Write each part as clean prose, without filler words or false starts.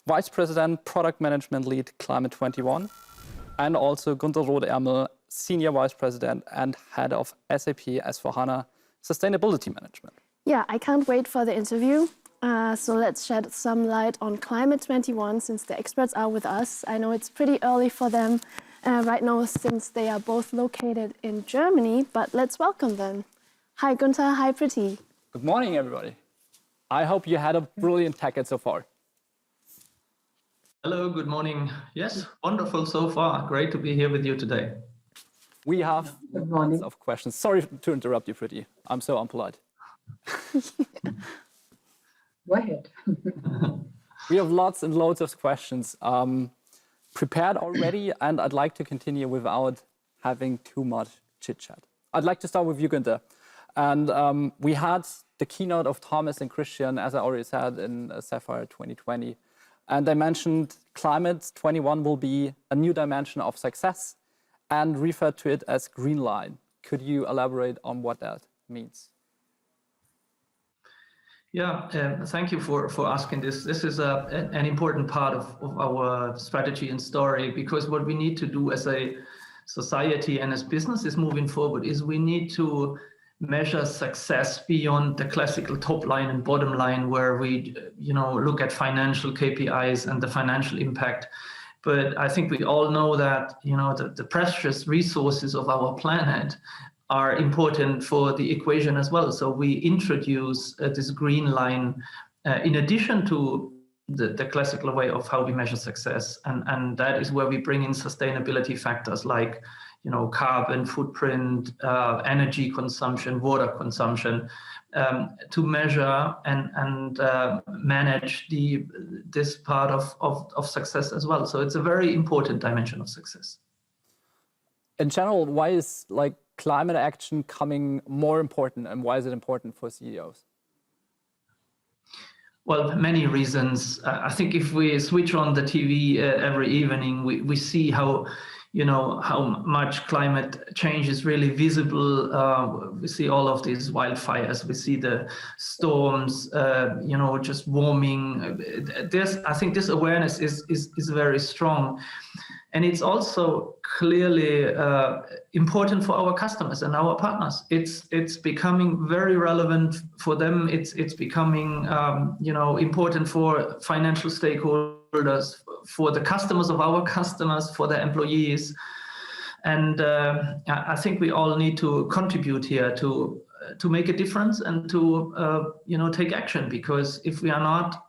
Vice President, Product Management Lead, Climate 21, and also Gunther Rothermel, Senior Vice President and Head of SAP S/4HANA Sustainability Management. Yeah, I can't wait for the interview. So let's shed some light on Climate 21 since the experts are with us. I know it's pretty early for them right now since they are both located in Germany, but let's welcome them. Hi Gunther, hi Priti. Good morning, everybody. I hope you had a brilliant TechEd so far. Hello, good morning. Yes, wonderful so far. Great to be here with you today. We have lots of questions. Sorry to interrupt you, Priti. I'm so unpolite. Go ahead. We have lots and loads of questions prepared already, and I'd like to continue without having too much chit-chat. I'd like to start with you, Gunther. And we had the keynote of Thomas and Christian, as I already said, in Sapphire 2020. And they mentioned Climate 21 will be a new dimension of success and referred to it as green line. Could you elaborate on what that means? Yeah, thank you for asking this. This is an important part of our strategy and story, because what we need to do as a society and as businesses moving forward is we need to measure success beyond the classical top line and bottom line, where we look at financial KPIs and the financial impact. But I think we all know that the precious resources of our planet are important for the equation as well. So we introduce this green line in addition to the classical way of how we measure success. And that is where we bring in sustainability factors like carbon footprint, energy consumption, water consumption, to measure and manage this part of success as well. So it's a very important dimension of success. In general, why is climate action coming more important, and why is it important for CEOs? Well, many reasons. I think if we switch on the TV every evening, we see how much climate change is really visible. We see all of these wildfires. We see the storms, just warming. I think this awareness is very strong. And it's also clearly important for our customers and our partners. It's becoming very relevant for them. It's becoming important for financial stakeholders, for the customers of our customers, for their employees. And I think we all need to contribute here to make a difference and to take action, because if we are not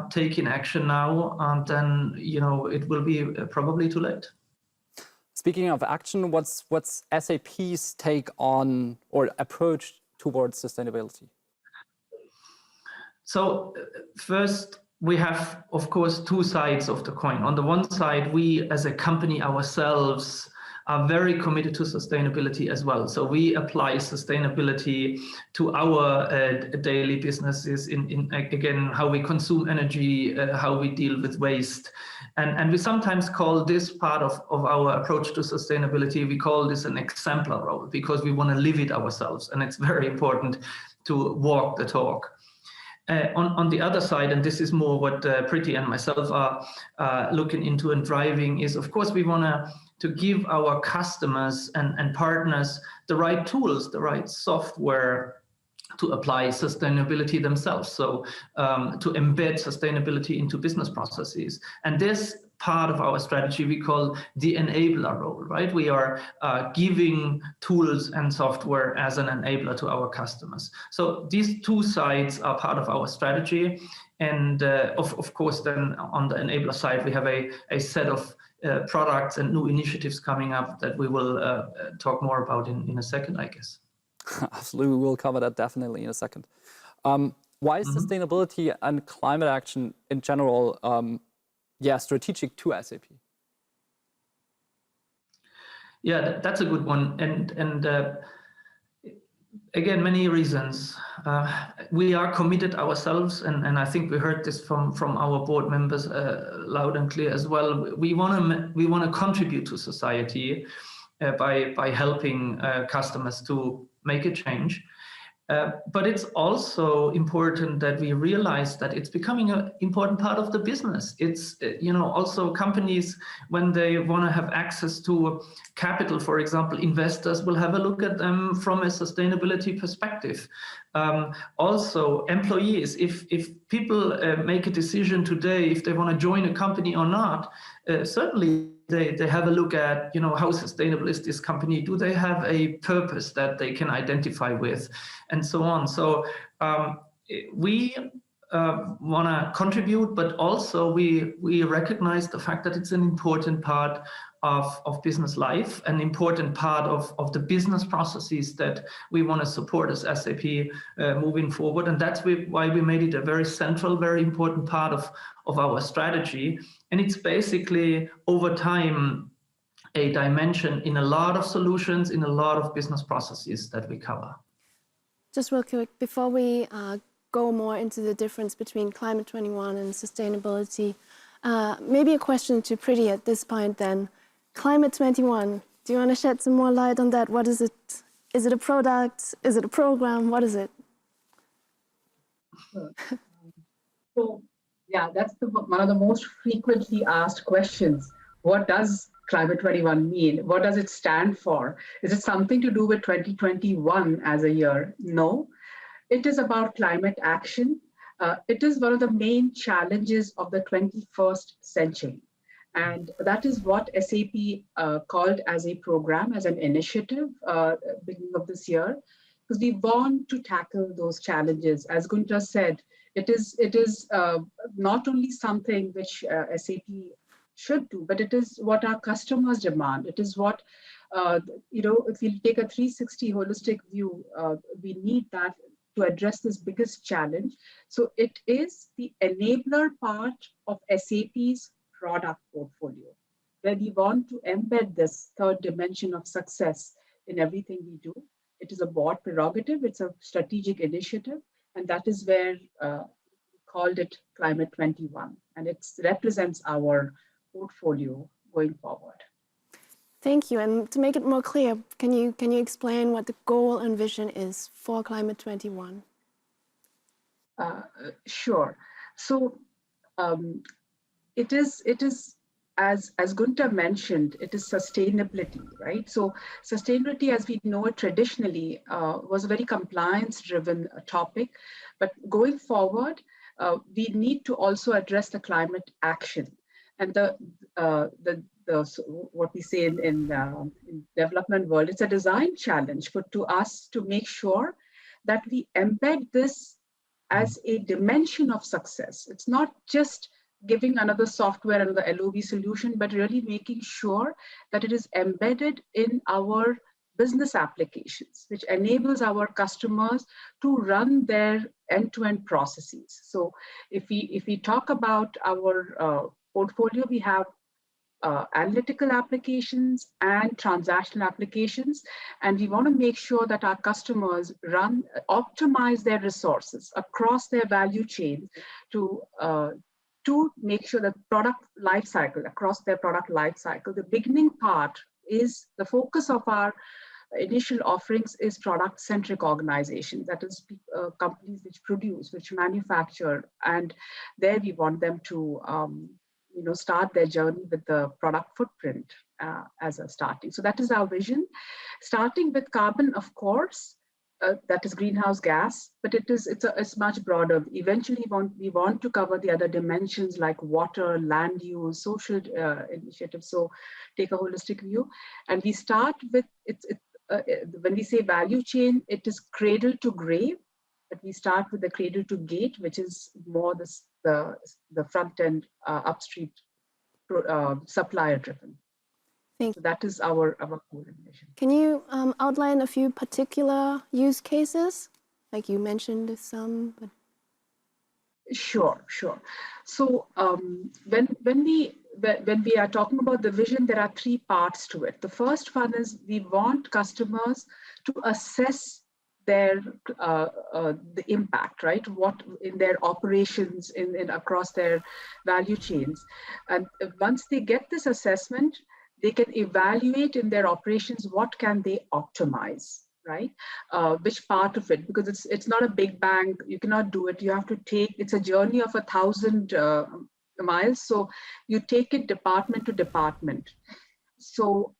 taking action now, then it will be probably too late. Speaking of action, what's SAP's take on or approach towards sustainability? So first, we have, of course, two sides of the coin. On the one side, we as a company ourselves are very committed to sustainability as well. So we apply sustainability to our daily businesses in again, how we consume energy, how we deal with waste. And we sometimes call this part of our approach to sustainability, we call this an exemplar role, because we want to live it ourselves. And it's very important to walk the talk. On the other side, and this is more what Priti and myself are looking into and driving, is of course we want to give our customers and partners the right tools, the right software to apply sustainability themselves. So to embed sustainability into business processes. And this part of our strategy we call the enabler role, right? We are giving tools and software as an enabler to our customers. So these two sides are part of our strategy. And of course, then on the enabler side, we have a set of products and new initiatives coming up that we will talk more about in a second, I guess. Absolutely, we'll cover that definitely in a second. Why is sustainability and climate action in general strategic to SAP? Yeah, that's a good one. And again, many reasons. We are committed ourselves, and I think we heard this from our board members loud and clear as well. We want to contribute to society by helping customers to make a change. But it's also important that we realize that it's becoming an important part of the business. It's, also companies, when they want to have access to capital, for example, investors will have a look at them from a sustainability perspective. Also, employees, if people make a decision today, if they want to join a company or not, certainly they have a look at, how sustainable is this company? Do they have a purpose that they can identify with, and so on? So we want to contribute, but also we recognize the fact that it's an important part of business life, an important part of the business processes that we want to support as SAP moving forward. And that's why we made it a very central, very important part of our strategy. And it's basically, over time, a dimension in a lot of solutions, in a lot of business processes that we cover. Just real quick, before we go more into the difference between Climate 21 and sustainability, maybe a question to Priti at this point then. Climate 21, do you want to shed some more light on that? What is it? Is it a product? Is it a program? What is it? So, yeah, that's one of the most frequently asked questions. What does Climate 21 mean? What does it stand for? Is it something to do with 2021 as a year? No, it is about climate action. It is one of the main challenges of the 21st century. And that is what SAP called as a program, as an initiative, beginning of this year, because we want to tackle those challenges. As Gunther said, it is not only something which SAP should do, but it is what our customers demand. It is what, if you take a 360 holistic view, we need that to address this biggest challenge. So it is the enabler part of SAP's product portfolio, where we want to embed this third dimension of success in everything we do. It is a board prerogative, it's a strategic initiative, and that is where we called it Climate 21, and it represents our portfolio going forward. Thank you. And to make it more clear, can you explain what the goal and vision is for Climate 21? Sure. So it is as Gunther mentioned, it is sustainability, right? So sustainability, as we know it traditionally, was a very compliance-driven topic, but going forward, we need to also address the climate action and what we say in development world. It's a design challenge to us to make sure that we embed this as a dimension of success. It's not just giving another software, another LOB solution, but really making sure that it is embedded in our business applications, which enables our customers to run their end-to-end processes. So if we talk about our portfolio, we have analytical applications and transactional applications, and we want to make sure that our customers optimize their resources across their value chain to make sure that product life cycle, across their product life cycle, the beginning part is the focus of our initial offerings is product-centric organizations, that is companies which produce, which manufacture, and there we want them to start their journey with the product footprint as a starting. So that is our vision. Starting with carbon, of course, that is greenhouse gas, but it's much broader. Eventually, we want to cover the other dimensions like water, land use, social initiatives. So take a holistic view, and we start with when we say value chain, it is cradle to grave, but we start with the cradle to gate, which is more the front end upstream supplier driven. So that is our core mission. Can you outline a few particular use cases? Like you mentioned some. But... Sure. So when we are talking about the vision, there are three parts to it. The first one is we want customers to assess their the impact, right? What in their operations in across their value chains, and once they get this assessment, they can evaluate in their operations what can they optimize. right? Which part of it, because it's not a big bang, you cannot do it. You have to take, it's a journey of 1,000 miles. So you take it department to department. So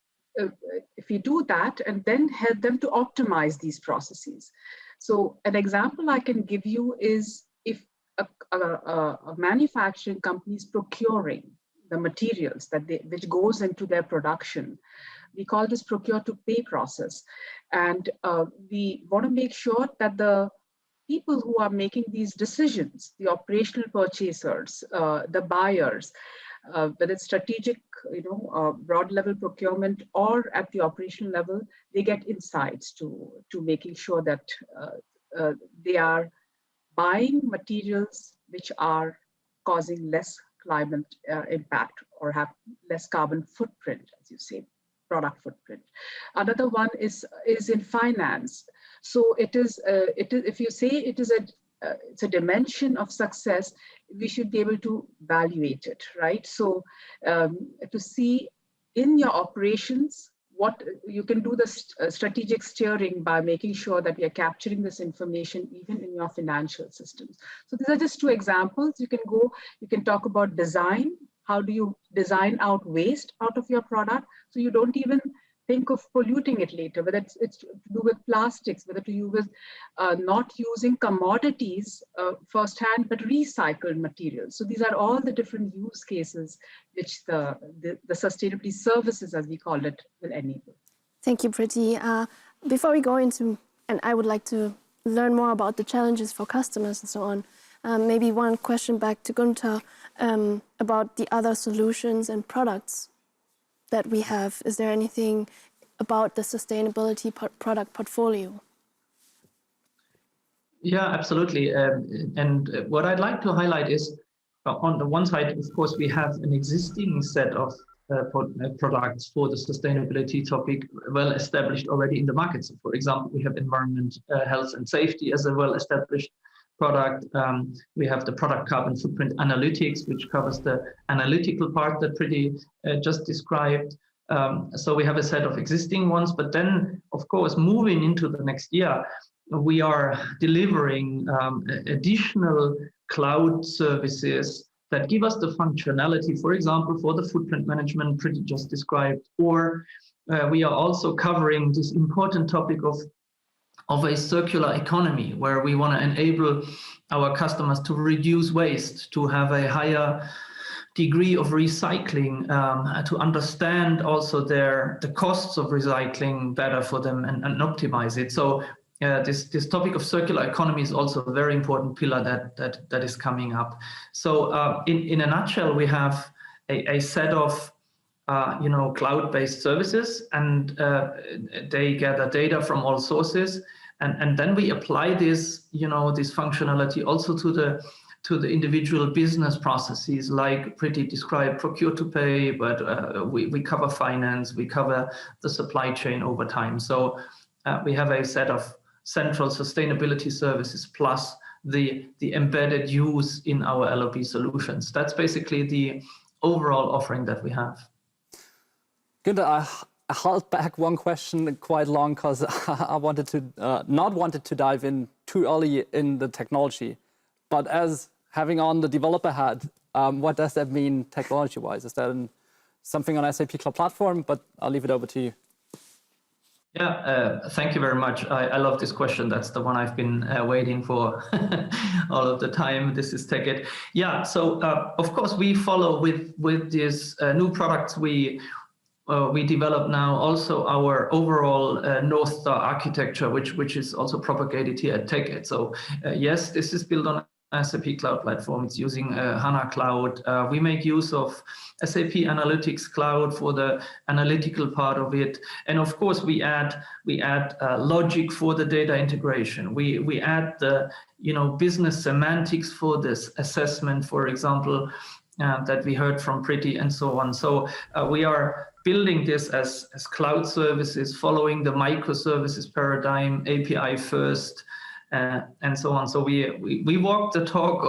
if you do that and then help them to optimize these processes. So an example I can give you is if a manufacturing company is procuring the materials which goes into their production. We call this procure to pay process. And we want to make sure that the people who are making these decisions, the operational purchasers, the buyers, whether it's strategic, broad level procurement or at the operational level, they get insights to making sure that they are buying materials which are causing less climate impact or have less carbon footprint, as you say, product footprint. Another one is in finance. So it is if you say it's a dimension of success, we should be able to evaluate it, right? So to see in your operations what you can do, the strategic steering by making sure that we are capturing this information even in your financial systems. So these are just two examples. You can talk about design. How do you design out waste out of your product so you don't even think of polluting it later, whether it's to do with plastics, whether to do with not using commodities firsthand, but recycled materials. So these are all the different use cases which the sustainability services, as we call it, will enable. Thank you, Priti. Before we go into, and I would like to learn more about the challenges for customers and so on, maybe one question back to Gunther about the other solutions and products that we have. Is there anything about the sustainability product portfolio? Yeah, absolutely. And what I'd like to highlight is, on the one side, of course, we have an existing set of products for the sustainability topic well established already in the market. So, for example, we have environment, health and safety as a well-established product. We have the product carbon footprint analytics, which covers the analytical part that Priti just described. So we have a set of existing ones, but then, of course, moving into the next year, we are delivering additional cloud services that give us the functionality, for example, for the footprint management Priti just described, or we are also covering this important topic of a circular economy, where we want to enable our customers to reduce waste, to have a higher degree of recycling, to understand also the costs of recycling better for them and optimize it. So this topic of circular economy is also a very important pillar that is coming up. So in a nutshell, we have a set of cloud-based services, and they gather data from all sources, and then we apply this this functionality also to the individual business processes, like Priti described, procure to pay, but we cover finance, we cover the supply chain over time. So we have a set of central sustainability services plus the embedded use in our LOB solutions. That's basically the overall offering that we have. Gunther, I held back one question quite long because I wanted to not wanted to dive in too early in the technology, but as having on the developer hat, what does that mean technology-wise? Is that something on SAP Cloud Platform? But I'll leave it over to you. Yeah, thank you very much. I love this question. That's the one I've been waiting for all of the time. This is TechEd. Yeah, so of course we follow with these new products we develop now, also our overall North Star architecture, which is also propagated here at TechEd. So yes, this is built on SAP Cloud Platform. It's using HANA Cloud. We make use of SAP Analytics Cloud for the analytical part of it, and of course we add logic for the data integration. We add the business semantics for this assessment, for example, that we heard from Priti, and so on. So we are building this as cloud services, following the microservices paradigm, API first. and so on. So we walk the talk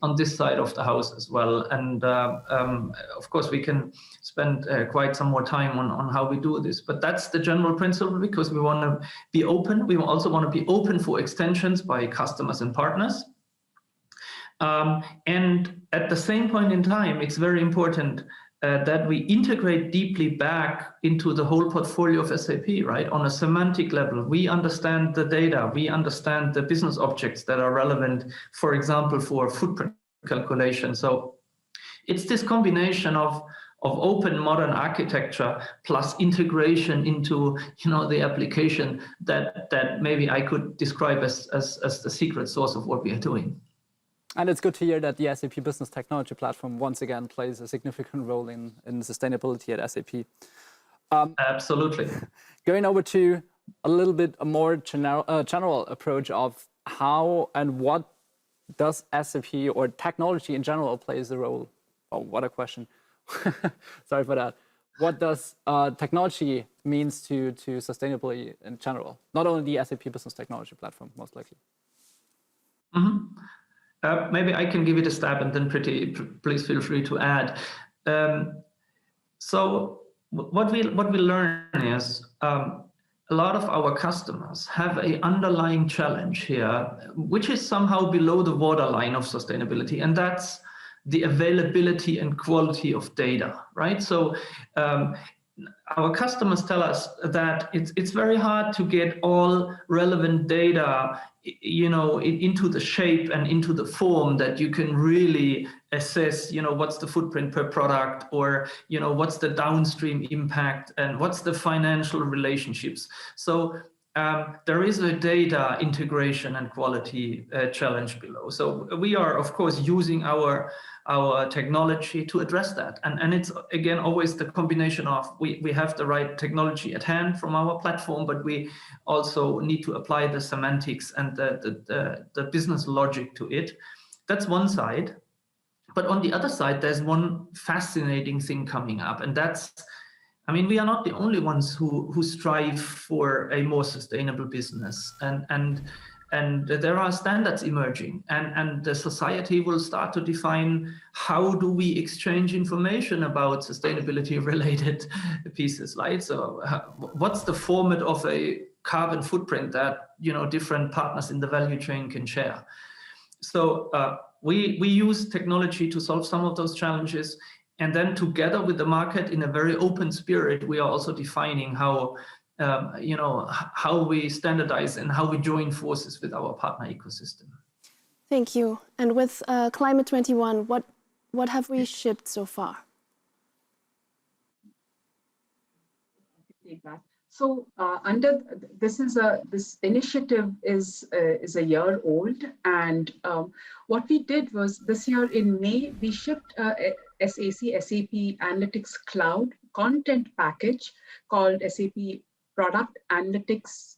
on this side of the house as well. And of course, we can spend quite some more time on how we do this. But that's the general principle, because we want to be open. We also want to be open for extensions by customers and partners. And at the same point in time, it's very important that we integrate deeply back into the whole portfolio of SAP, right? On a semantic level, we understand the data, we understand the business objects that are relevant, for example, for footprint calculation. So it's this combination of open modern architecture plus integration into, you know, the application that maybe I could describe as the secret sauce of what we are doing. And it's good to hear that the SAP Business Technology Platform once again plays a significant role in sustainability at SAP. Absolutely. Going over to a little bit a more general approach of how and what does SAP or technology in general plays a role? Oh, what a question. Sorry for that. What does technology means to sustainability in general? Not only the SAP Business Technology Platform, most likely. Mm-hmm. Maybe I can give it a stab, and then Priti, please feel free to add. So what we learn is a lot of our customers have an underlying challenge here, which is somehow below the waterline of sustainability, and that's the availability and quality of data, right? So our customers tell us that it's very hard to get all relevant data, you know, into the shape and into the form that you can really assess, you know, what's the footprint per product, or, you know, what's the downstream impact and what's the financial relationships. So there is a data integration and quality challenge below. So we are, of course, using our technology to address that. And it's, again, always the combination of we have the right technology at hand from our platform, but we also need to apply the semantics and the business logic to it. That's one side. But on the other side, there's one fascinating thing coming up, and that's, I mean, we are not the only ones who strive for a more sustainable business, and there are standards emerging, and the society will start to define how do we exchange information about sustainability-related pieces, right? So, what's the format of a carbon footprint that, you know, different partners in the value chain can share? So we use technology to solve some of those challenges. And then together with the market in a very open spirit, we are also defining how, you know, how we standardize and how we join forces with our partner ecosystem. Thank you. And with Climate 21, what have we shipped so far? So under this initiative is a year old, and what we did was this year in May we shipped SAP Analytics Cloud content package called SAP Product Analytics,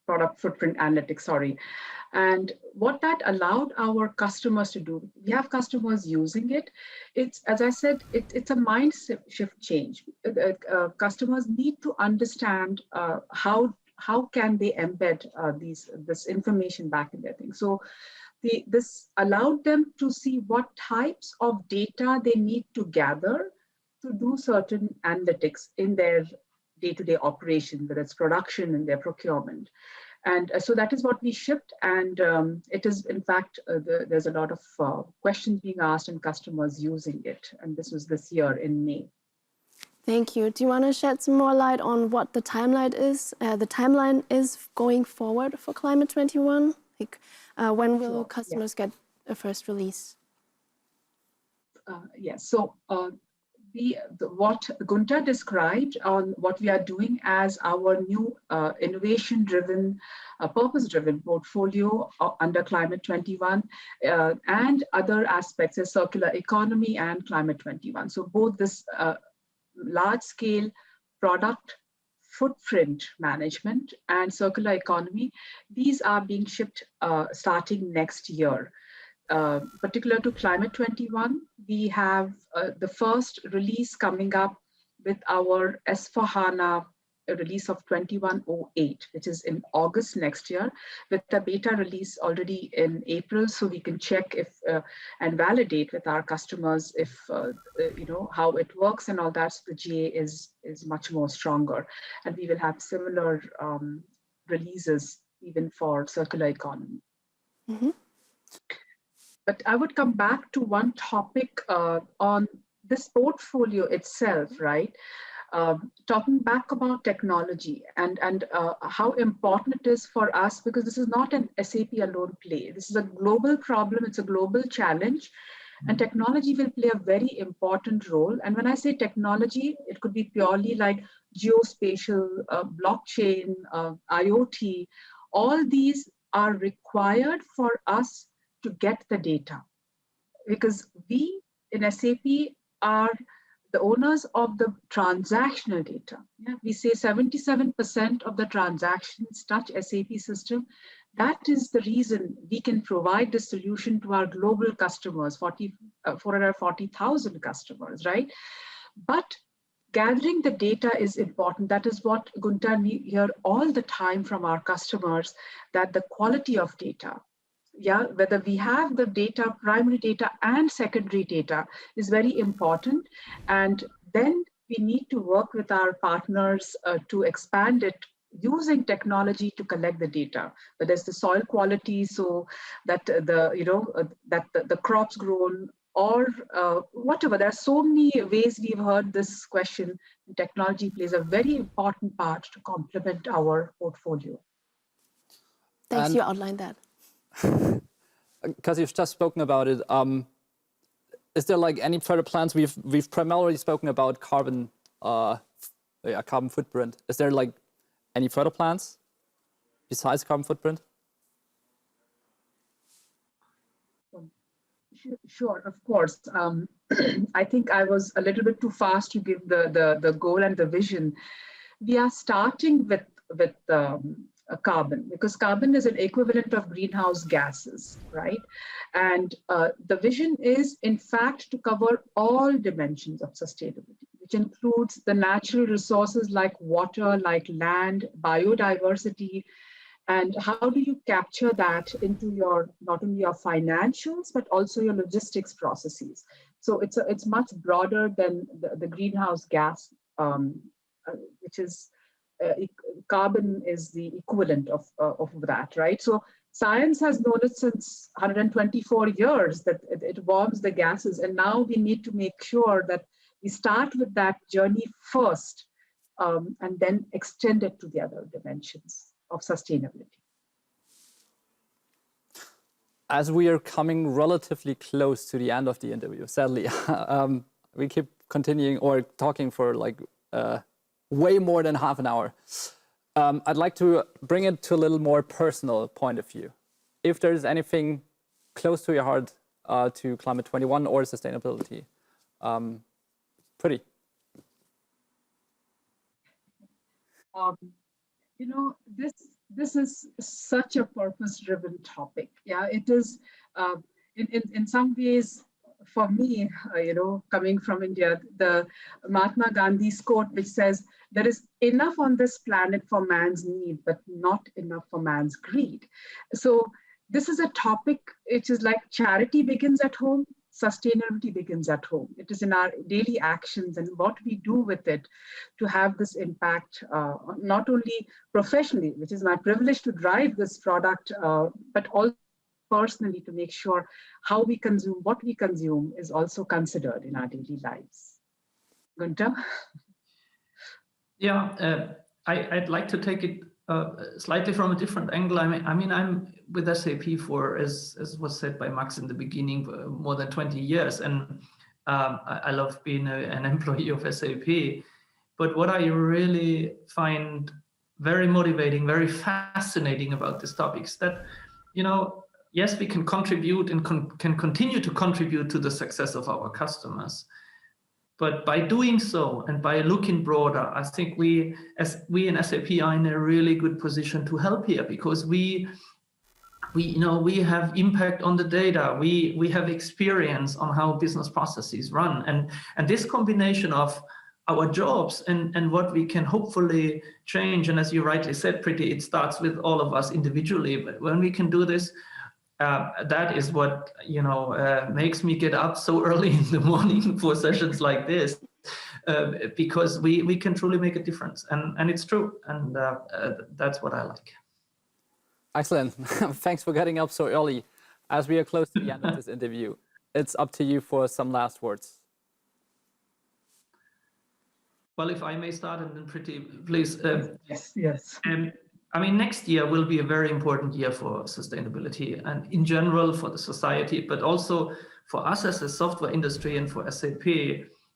Product Footprint Analytics, sorry. And what that allowed our customers to do, we have customers using it. It's, as I said, it's a mind shift change. Customers need to understand how can they embed this information back in their thing. So this allowed them to see what types of data they need to gather to do certain analytics in their day-to-day operation, whether it's production and their procurement. And so that is what we shipped. And it is, in fact, there's a lot of questions being asked and customers using it. And this was this year in May. Thank you. Do you want to shed some more light on what the timeline is? The timeline is going forward for Climate 21? Like, when will customers get a first release? Yes. So what Gunther described on what we are doing as our new innovation-driven, purpose-driven portfolio under Climate 21 and other aspects as circular economy and Climate 21. So both this large-scale product footprint management and circular economy, these are being shipped starting next year. Particular to Climate 21, we have the first release coming up with our S/4HANA a release of 2108, which is in August next year, with the beta release already in April, so we can check if and validate with our customers if how it works and all that. So the GA is much more stronger, and we will have similar releases even for circular economy. Mm-hmm. But I would come back to one topic on this portfolio itself, right? Talking back about technology and how important it is for us, because this is not an SAP alone play. This is a global problem. It's a global challenge. And technology will play a very important role. And when I say technology, it could be purely like geospatial, blockchain, IoT. All these are required for us to get the data, because we in SAP are the owners of the transactional data. Yeah, we say 77% of the transactions touch SAP system. That is the reason we can provide the solution to our global customers, 440,000 customers, right? But gathering the data is important. That is what Gunther and we hear all the time from our customers, that the quality of data, whether we have the data, primary data and secondary data, is very important. And then we need to work with our partners to expand it using technology to collect the data, whether it's the soil quality, so that the crops grown, or whatever. There are so many ways we've heard this question. Technology plays a very important part to complement our portfolio. Thanks, you outlined that. Because you've just spoken about it, is there like any further plans? We've primarily spoken about carbon footprint. Is there like any further plans besides carbon footprint? Sure, of course. I think I was a little bit too fast to give the goal and the vision. We are starting with carbon, because carbon is an equivalent of greenhouse gases, right? And the vision is, in fact, to cover all dimensions of sustainability, which includes the natural resources like water, like land, biodiversity, and how do you capture that into your, not only your financials, but also your logistics processes. So it's much broader than the greenhouse gas, which is, carbon is the equivalent of that, right? So science has known it since 124 years that it warms the gases, and now we need to make sure that we start with that journey first, and then extend it to the other dimensions of sustainability. As we are coming relatively close to the end of the interview, sadly, we keep continuing or talking for like way more than half an hour. I'd like to bring it to a little more personal point of view. If there's anything close to your heart to Climate 21 or sustainability, Priti. This is such a purpose-driven topic. Yeah, it is. In some ways, for me, coming from India, the Mahatma Gandhi's quote, which says, "There is enough on this planet for man's need, but not enough for man's greed." So this is a topic which is like charity begins at home, sustainability begins at home. It is in our daily actions and what we do with it to have this impact, not only professionally, which is my privilege to drive this product, but also personally to make sure how we consume, what we consume is also considered in our daily lives. Gunther? Yeah, I'd like to take it slightly from a different angle. I mean, I'm with SAP for, as was said by Max in the beginning, more than 20 years. And I love being an employee of SAP. But what I really find very motivating, very fascinating about this topic is that, yes, we can contribute and can continue to contribute to the success of our customers. But by doing so and by looking broader, I think we in SAP are in a really good position to help here, because we have impact on the data. We have experience on how business processes run, and this combination of our jobs and what we can hopefully change. And as you rightly said, Priti, it starts with all of us individually. But when we can do this, that is what makes me get up so early in the morning for sessions like this, because we can truly make a difference, and it's true, and that's what I like. Excellent. Thanks for getting up so early. As we are close to the end of this interview, it's up to you for some last words. Well, if I may start, and then Priti, please. Yes. I mean, next year will be a very important year for sustainability and in general for the society, but also for us as a software industry and for SAP.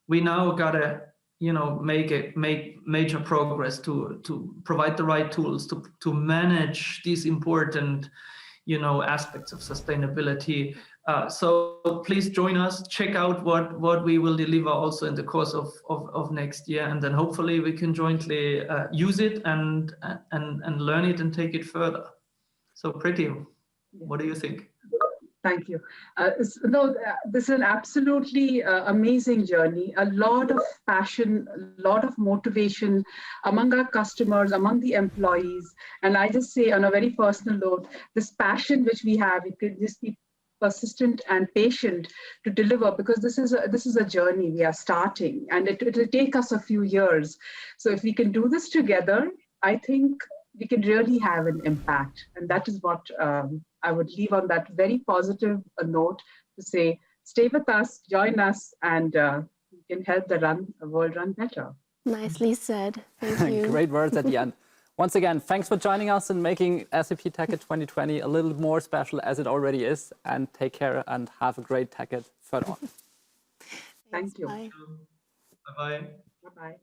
We now gotta, make major progress to provide the right tools to manage these important, aspects of sustainability. So please join us, check out what we will deliver also in the course of next year, and then hopefully we can jointly use it and learn it and take it further. So Priti, what do you think? Thank you. This is an absolutely amazing journey, a lot of passion, a lot of motivation among our customers, among the employees. And I just say on a very personal note, this passion which we have, it could just be persistent and patient to deliver, because this is a journey we are starting, and it will take us a few years. So if we can do this together, I think we can really have an impact. And that is what I would leave on that very positive note, to say, stay with us, join us, and we can help the world run better. Nicely said. Thank you. Great words at the end. Once again, thanks for joining us and making SAP TechEd 2020 a little more special as it already is. And take care and have a great TechEd further on. Thank you. Bye. Bye-bye. Bye-bye.